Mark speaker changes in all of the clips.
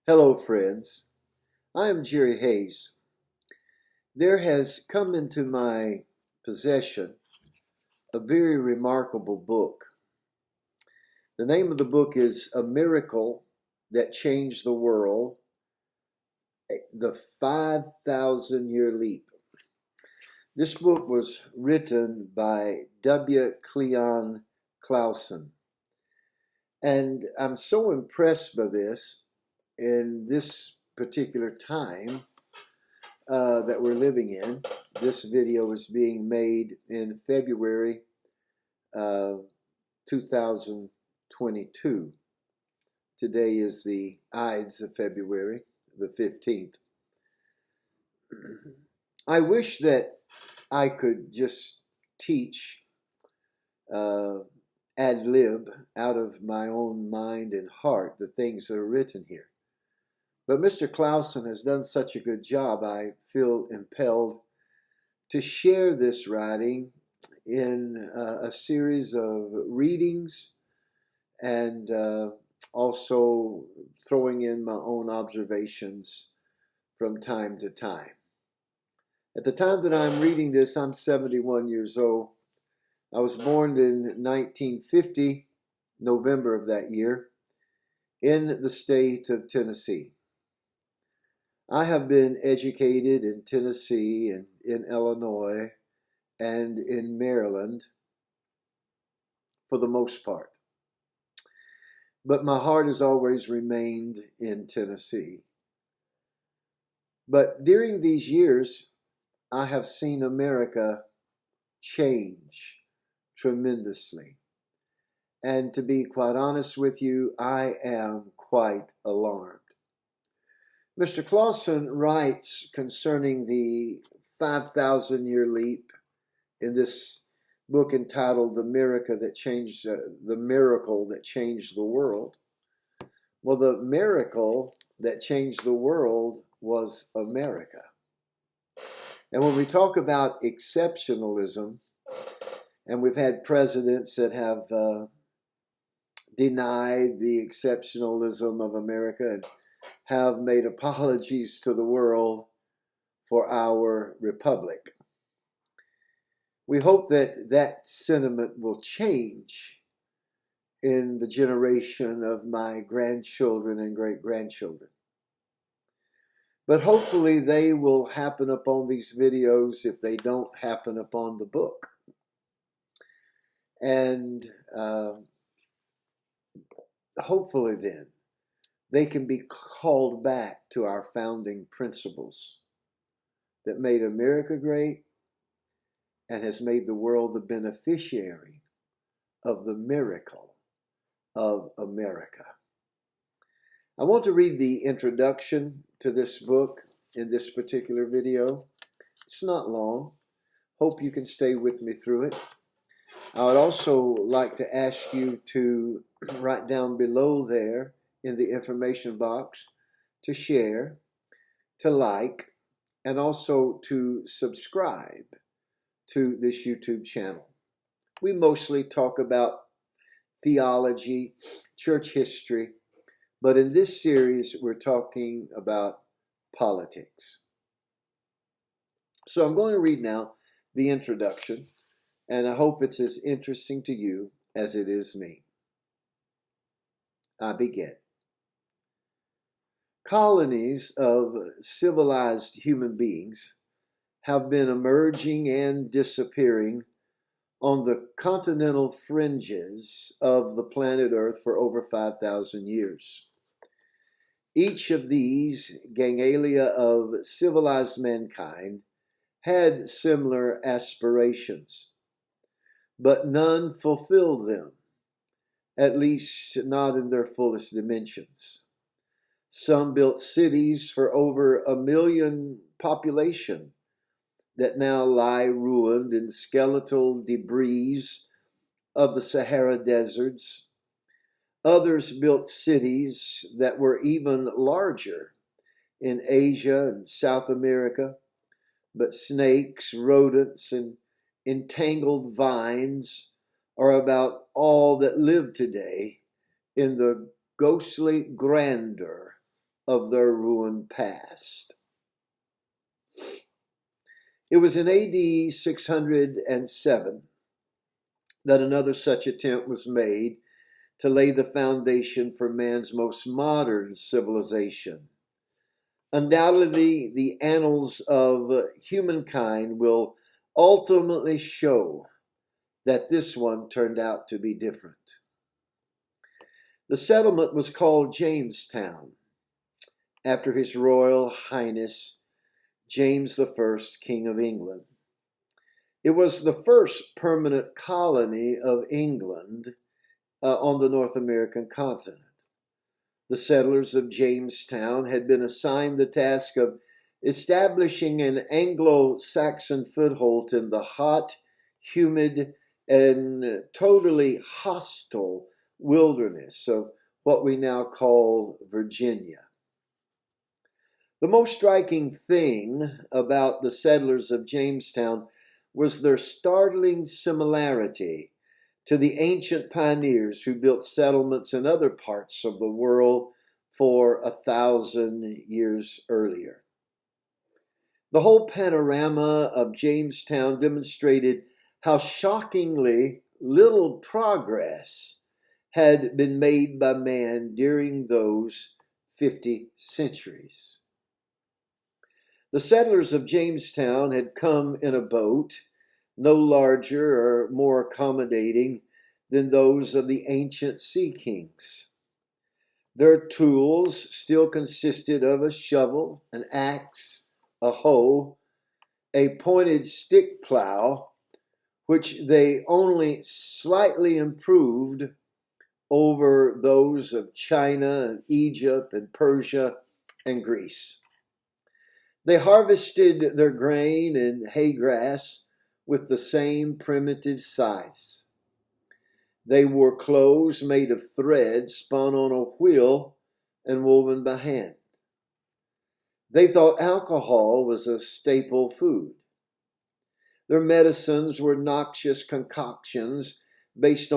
Speaker 1: Hello, friends. I am Jerry Hayes. There has come into my possession a very remarkable book. The name of the book is A Miracle That Changed the World, The 5,000-Year Leap. This book was written by Cleon Skousen. And I'm so impressed by this in this particular time that we're living in. This video is being made in February 2022. Today is the Ides of February, the 15th. I wish that I could just teach ad lib out of my own mind and heart the things that are written here. But Mr. Skousen has done such a good job, I feel impelled to share this writing in a series of readings and also throwing in my own observations from time to time. At the time that I'm reading this, I'm 71 years old. I was born in 1950, November of that year, in the state of Tennessee. I have been educated in Tennessee and in Illinois and in Maryland for the most part. But my heart has always remained in Tennessee. But during these years, I have seen America change tremendously. And to be quite honest with you, I am quite alarmed. Mr. Skousen writes concerning the 5,000-year leap in this book entitled The Miracle That Changed the World. Well, the miracle that changed the world was America. And when we talk about exceptionalism, and we've had presidents that have denied the exceptionalism of America and have made apologies to the world for our republic. We hope that that sentiment will change in the generation of my grandchildren and great-grandchildren. But hopefully they will happen upon these videos if they don't happen upon the book. And hopefully then they can be called back to our founding principles that made America great and has made the world the beneficiary of the miracle of America. I want to read the introduction to this book in this particular video. It's not long. Hope you can stay with me through it. I would also like to ask you to write down below there in the information box to share, to like, and also to subscribe to this YouTube channel. We mostly talk about theology, church history, but in this series we're talking about politics. So I'm going to read now the introduction, and I hope it's as interesting to you as it is me. I begin. Colonies of civilized human beings have been emerging and disappearing on the continental fringes of the planet Earth for over 5,000 years. Each of these ganglia of civilized mankind had similar aspirations, but none fulfilled them, at least not in their fullest dimensions. Some built cities for over 1 million population that now lie ruined in skeletal debris of the Sahara deserts. Others built cities that were even larger in Asia and South America, but snakes, rodents, and entangled vines are about all that live today in the ghostly grandeur of their ruined past. It was in AD 607 that another such attempt was made to lay the foundation for man's most modern civilization. Undoubtedly, the annals of humankind will ultimately show that this one turned out to be different. The settlement was called Jamestown, after His Royal Highness James I, King of England. It was the first permanent colony of England on the North American continent. The settlers of Jamestown had been assigned the task of establishing an Anglo-Saxon foothold in the hot, humid, and totally hostile wilderness of what we now call Virginia. The most striking thing about the settlers of Jamestown was their startling similarity to the ancient pioneers who built settlements in other parts of the world for 1,000 years earlier. The whole panorama of Jamestown demonstrated how shockingly little progress had been made by man during those 50 centuries. The settlers of Jamestown had come in a boat no larger or more accommodating than those of the ancient sea kings. Their tools still consisted of a shovel, an axe, a hoe, a pointed stick plow, which they only slightly improved over those of China and Egypt and Persia and Greece. They harvested their grain and hay grass with the same primitive scythes. They wore clothes made of thread spun on a wheel and woven by hand. They thought alcohol was a staple food. Their medicines were noxious concoctions based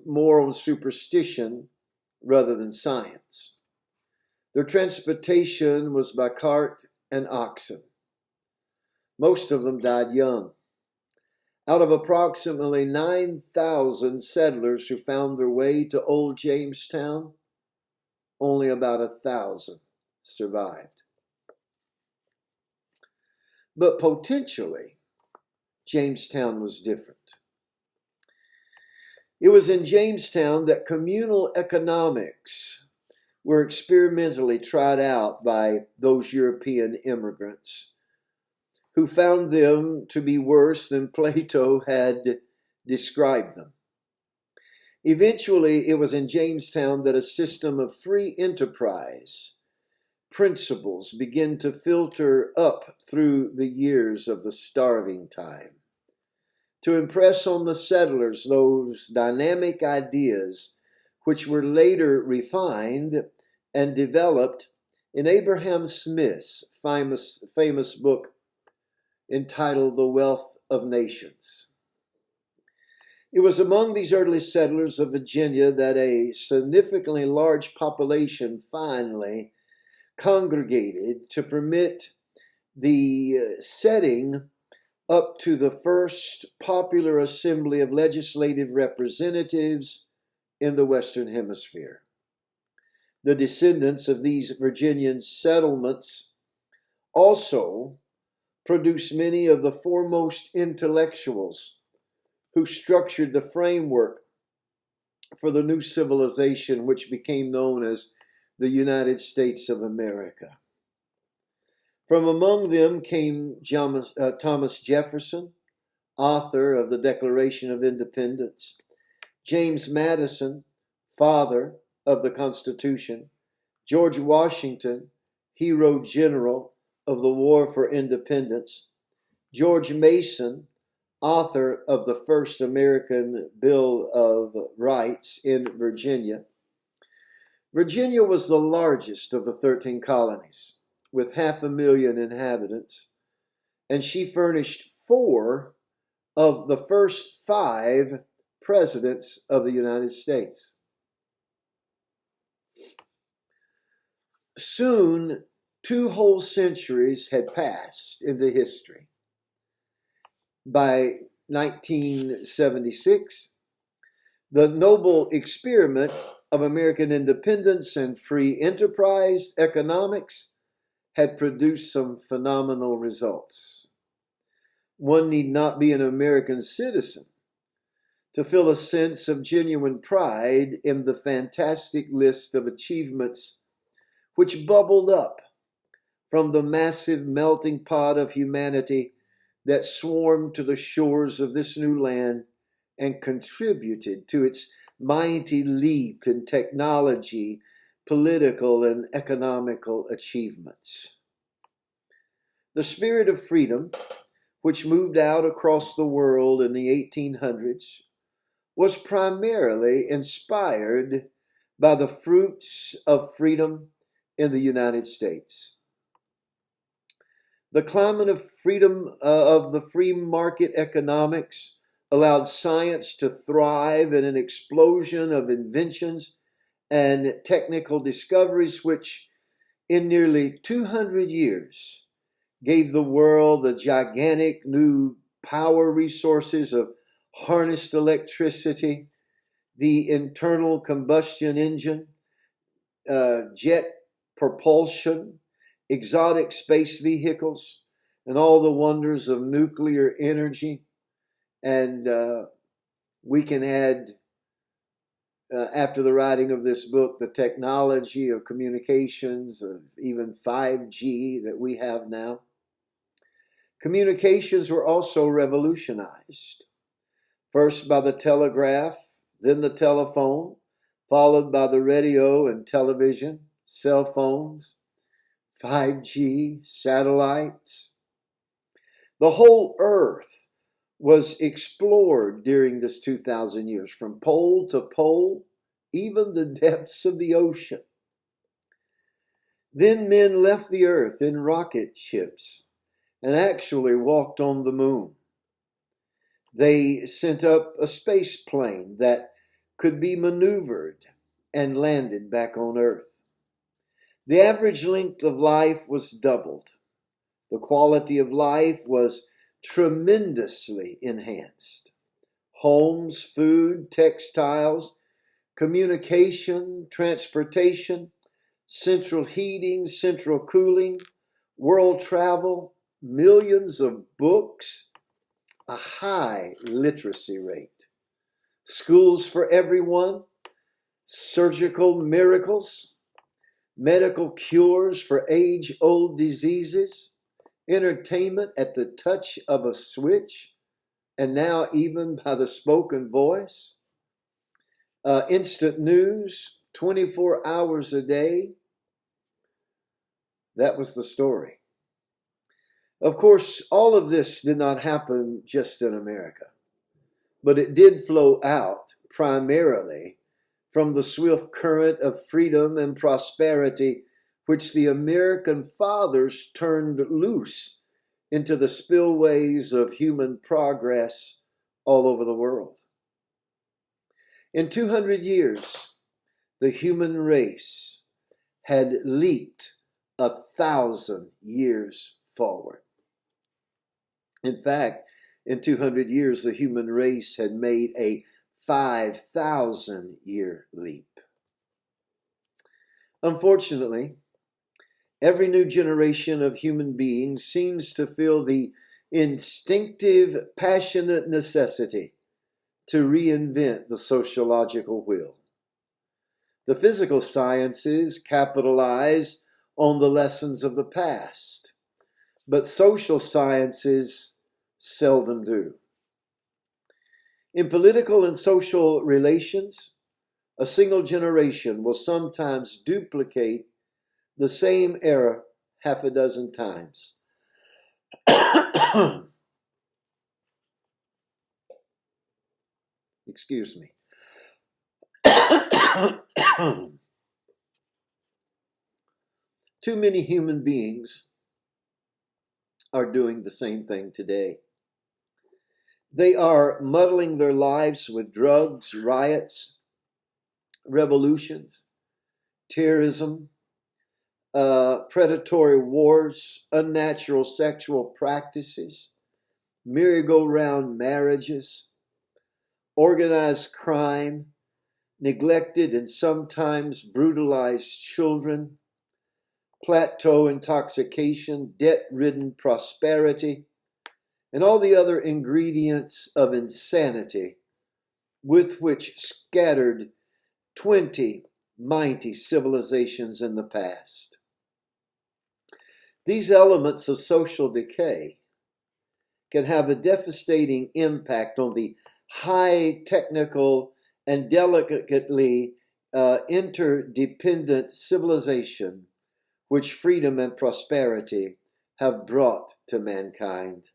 Speaker 1: more on superstition rather than science. Their transportation was by cart and oxen. Most of them died young. Out of approximately 9,000 settlers who found their way to Old Jamestown, only about 1,000 survived. But potentially, Jamestown was different. It was in Jamestown that communal economics were experimentally tried out by those European immigrants who found them to be worse than Plato had described them. Eventually, it was in Jamestown that a system of free enterprise principles began to filter up through the years of the starving time, to impress on the settlers those dynamic ideas which were later refined and developed in Abraham Smith's famous book entitled The Wealth of Nations. It was among these early settlers of Virginia that a significantly large population finally congregated to permit the setting up to the first popular assembly of legislative representatives in the Western Hemisphere. The descendants of these Virginian settlements also produced many of the foremost intellectuals who structured the framework for the new civilization which became known as the United States of America. From among them came Thomas Jefferson, author of the Declaration of Independence, James Madison, father of the Constitution, George Washington, hero general of the War for Independence, George Mason, author of the first American Bill of Rights in Virginia. Virginia was the largest of the 13 colonies, with 500,000 inhabitants, and she furnished 4 of the first 5 presidents of the United States. Soon, 2 whole centuries had passed into history. By 1976, the noble experiment of American independence and free enterprise economics had produced some phenomenal results. One need not be an American citizen to feel a sense of genuine pride in the fantastic list of achievements which bubbled up from the massive melting pot of humanity that swarmed to the shores of this new land and contributed to its mighty leap in technology, political, and economical achievements. The spirit of freedom, which moved out across the world in the 1800s, was primarily inspired by the fruits of freedom in the United States. The climate of freedom of the free market economics allowed science to thrive in an explosion of inventions and technical discoveries which, in nearly 200 years, gave the world the gigantic new power resources of harnessed electricity, the internal combustion engine, jet propulsion, exotic space vehicles, and all the wonders of nuclear energy. And we can add, after the writing of this book, the technology of communications, of even 5G that we have now. Communications were also revolutionized, first by the telegraph, then the telephone, followed by the radio and television, cell phones, 5G, satellites. The whole earth was explored during this 2,000 years, from pole to pole, even the depths of the ocean. Then men left the earth in rocket ships and actually walked on the moon. They sent up a space plane that could be maneuvered and landed back on Earth. The average length of life was doubled. The quality of life was tremendously enhanced. Homes, food, textiles, communication, transportation, central heating, central cooling, world travel, millions of books, a high literacy rate, schools for everyone, surgical miracles, medical cures for age-old diseases, entertainment at the touch of a switch, and now even by the spoken voice, instant news, 24 hours a day. That was the story. Of course, all of this did not happen just in America, but it did flow out primarily from the swift current of freedom and prosperity which the American fathers turned loose into the spillways of human progress all over the world. In 200 years, the human race had leaped 1,000 years forward. In fact, in 200 years, the human race had made a 5,000-year leap. Unfortunately, every new generation of human beings seems to feel the instinctive, passionate necessity to reinvent the sociological wheel. The physical sciences capitalize on the lessons of the past, but social sciences seldom do. In political and social relations, a single generation will sometimes duplicate the same error half a dozen times. Excuse me. Too many human beings are doing the same thing today. They are muddling their lives with drugs, riots, revolutions, terrorism, predatory wars, unnatural sexual practices, merry-go-round marriages, organized crime, neglected and sometimes brutalized children, plateau intoxication, debt-ridden prosperity, and all the other ingredients of insanity with which scattered 20 mighty civilizations in the past. These elements of social decay can have a devastating impact on the high technical and delicately interdependent civilization which freedom and prosperity have brought to mankind.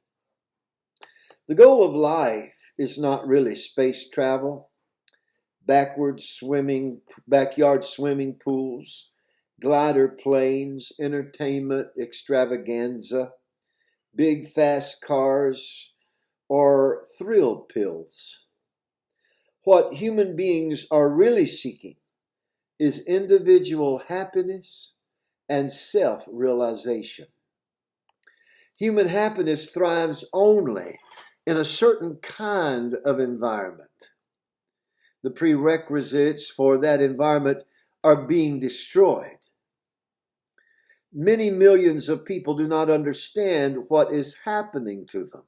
Speaker 1: The goal of life is not really space travel, backyard swimming pools, glider planes, entertainment extravaganza, big fast cars, or thrill pills. What human beings are really seeking is individual happiness and self-realization. Human happiness thrives only in a certain kind of environment. The prerequisites for that environment are being destroyed. Many millions of people do not understand what is happening to them.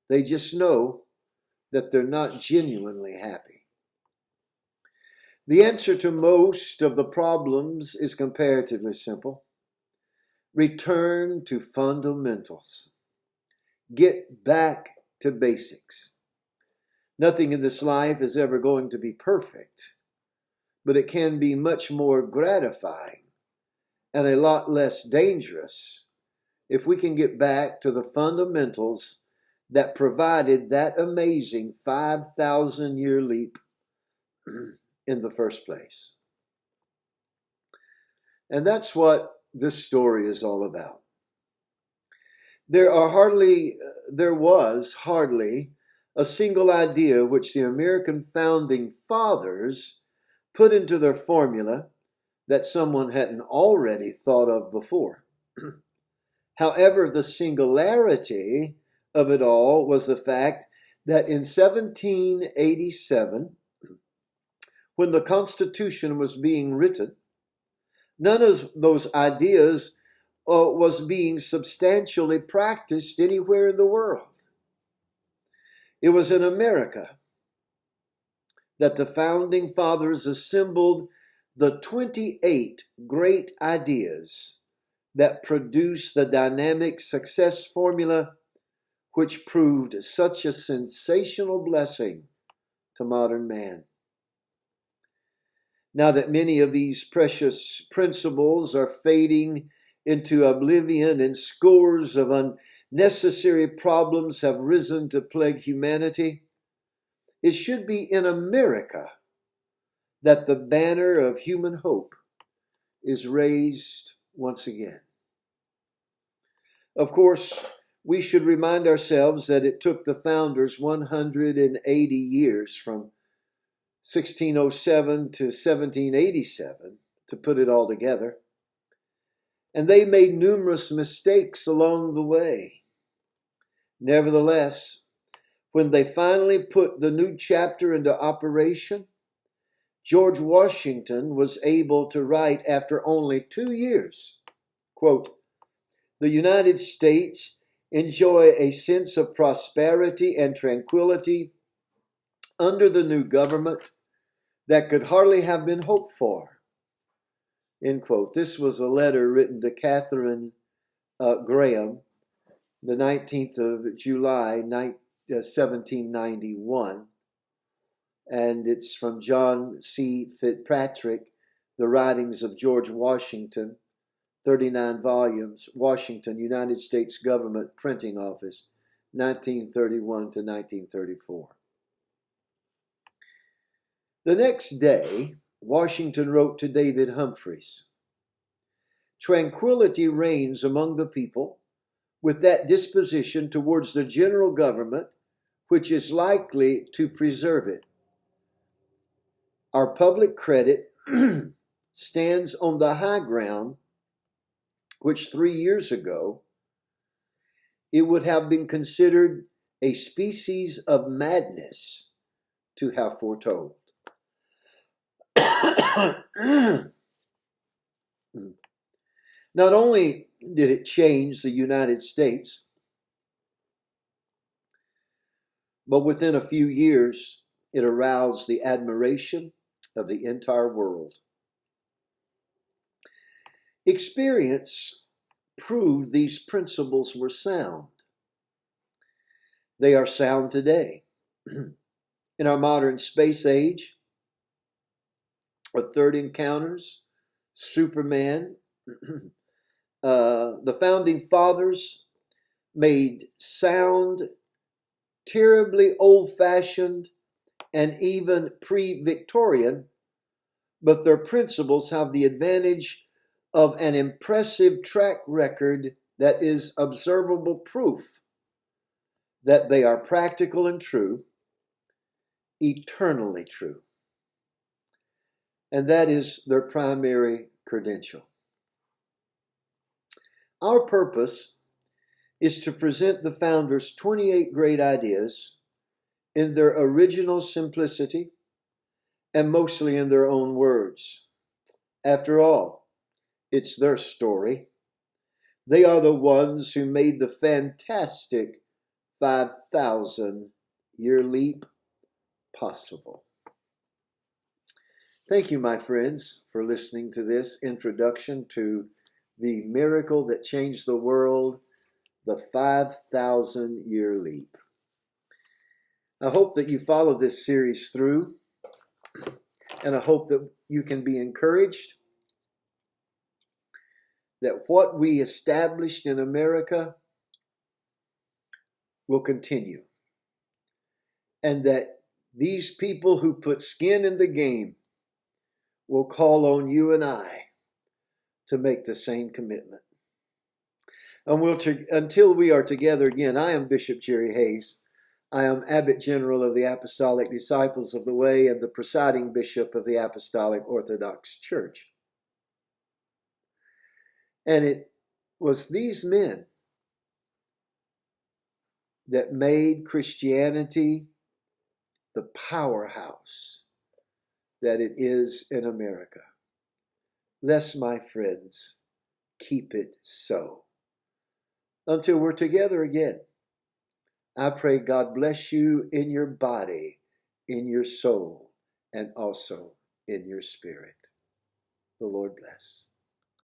Speaker 1: They just know that they're not genuinely happy. The answer to most of the problems is comparatively simple. Return to fundamentals. Get back to basics. Nothing in this life is ever going to be perfect, but it can be much more gratifying and a lot less dangerous if we can get back to the fundamentals that provided that amazing 5,000-year leap in the first place. And that's what this story is all about. There was hardly a single idea which the American founding fathers put into their formula that someone hadn't already thought of before. However, the singularity of it all was the fact that in 1787, when the Constitution was being written, none of those ideas was being substantially practiced anywhere in the world. It was in America that the founding fathers assembled the 28 great ideas that produced the dynamic success formula which proved such a sensational blessing to modern man. Now that many of these precious principles are fading into oblivion and scores of unnecessary problems have risen to plague humanity, it should be in America that the banner of human hope is raised once again. Of course, we should remind ourselves that it took the founders 180 years from 1607 to 1787 to put it all together. And they made numerous mistakes along the way. Nevertheless, when they finally put the new chapter into operation, George Washington was able to write after only 2 years, quote, "The United States enjoy a sense of prosperity and tranquility under the new government that could hardly have been hoped for." End quote. This was a letter written to Catherine Graham, the 19th of July, 1791. And it's from John C. Fitzpatrick, The Writings of George Washington, 39 volumes, Washington, United States Government Printing Office, 1931 to 1934. The next day, Washington wrote to David Humphreys, "Tranquility reigns among the people with that disposition towards the general government which is likely to preserve it. Our public credit stands on the high ground, which 3 years ago it would have been considered a species of madness to have foretold. Not only did it change the United States, but within a few years, it aroused the admiration of the entire world. Experience proved these principles were sound. They are sound today. In our modern space age of third encounters, Superman, the founding fathers made sound, terribly old-fashioned, and even pre-Victorian, but their principles have the advantage of an impressive track record that is observable proof that they are practical and true, eternally true. And that is their primary credential. Our purpose is to present the founders' 28 great ideas in their original simplicity and mostly in their own words. After all, it's their story. They are the ones who made the fantastic 5,000-year leap possible. Thank you, my friends, for listening to this introduction to the miracle that changed the world, the 5,000-year leap. I hope that you follow this series through, and I hope that you can be encouraged that what we established in America will continue, and that these people who put skin in the game will call on you and I to make the same commitment. And until we are together again, I am Bishop Jerry Hayes. I am Abbot General of the Apostolic Disciples of the Way and the presiding bishop of the Apostolic Orthodox Church. And it was these men that made Christianity the powerhouse that it is in America. Let's, my friends, keep it so. Until we're together again, I pray God bless you in your body, in your soul, and also in your spirit. The Lord bless.